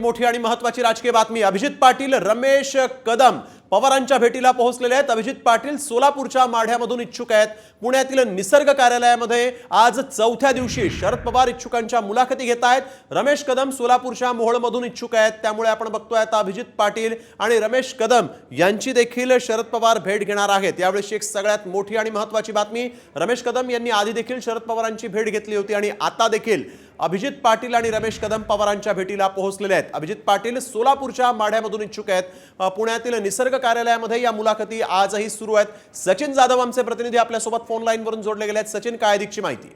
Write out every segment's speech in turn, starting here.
मोठी आणि महत्त्वाची राजकीय बातमी। अभिजित पाटील रमेश कदम पवारांच्या भेटीला पोहोचलेले आहेत। अभिजित पाटील सोलापूरच्या माढ्यामधून इच्छुक आहेत। पुण्यातील निसर्ग कार्यालयामध्ये आज चौथ्या दिवशी शरद पवार इच्छुकांच्या मुलाखती घेत आहेत। रमेश कदम सोलापूरच्या मोहोळमधून इच्छुक आहेत, त्यामुळे आपण बघतोय आता अभिजित पाटील आणि रमेश कदम यांची देखील शरद पवार भेट घेणार आहेत। यावेळी एक सगळ्यात मोठी आणि महत्त्वाची बातमी, रमेश कदम यांनी आधी देखील शरद पवारांची भेट घेतली होती आणि आता देखील अभिजित पाटील आणि रमेश कदम पवारांच्या भेटीला पोहोचलेले आहेत। अभिजित पाटील सोलापूरच्या माढ्यामधून इच्छुक आहेत। पुण्यातील निसर्ग कार्यालयामध्ये या मुलाखती आजही सुरू आहेत। सचिन जाधव आमचे प्रतिनिधी आपल्या सोबत फोन लाईन वरून जोडले गेले आहेत। सचिन, काय अधिकची माहिती?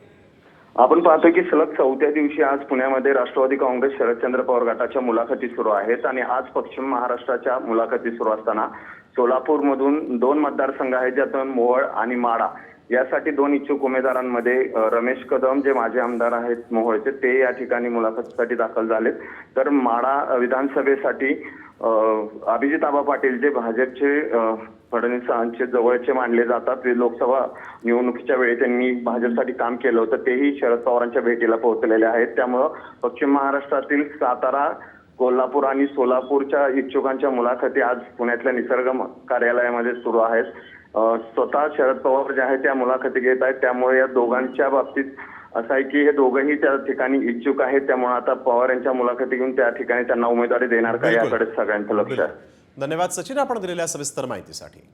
आपण पाहतो की सलग चौथ्या दिवशी आज पुण्यामध्ये राष्ट्रवादी काँग्रेस शरदचंद्र पवार गटाच्या मुलाखती सुरू आहेत आणि आज पश्चिम महाराष्ट्राच्या मुलाखती सुरू असताना सोलापूरमधून दोन मतदारसंघ आहेत, ज्यातून मोहोळ आणि माढा यासाठी दोन इच्छुक उमेदवारांमध्ये रमेश कदम जे माजी आमदार आहेत मोहोळचे, ते या ठिकाणी मुलाखतीसाठी दाखल झालेत। तर माढा विधानसभेसाठी अभिजित आबा पाटील जे भाजपचे फडणवीसांचे जवळचे मानले जातात, लोकसभा निवडणुकीच्या वेळी त्यांनी भाजपसाठी काम केलं होतं, तेही शरद पवारांच्या भेटीला पोहोचलेले आहेत। त्यामुळे पश्चिम महाराष्ट्रातील सातारा, कोल्हापूर आणि सोलापूरच्या इच्छुकांच्या मुलाखती आज पुण्यातल्या निसर्ग कार्यालयामध्ये सुरू आहेत। स्वतः शरद पवार जे आहेत त्या मुलाखती घेत आहेत, त्यामुळे या दोघांच्या बाबतीत असं आहे की हे दोघंही त्या ठिकाणी इच्छुक आहेत। त्यामुळे आता पवार यांच्या मुलाखती घेऊन त्या ठिकाणी त्यांना उमेदवारी देणार का याकडे सगळ्यांचं लक्ष आहे। धन्यवाद सचिन, आपण दिलेल्या सविस्तर माहितीसाठी।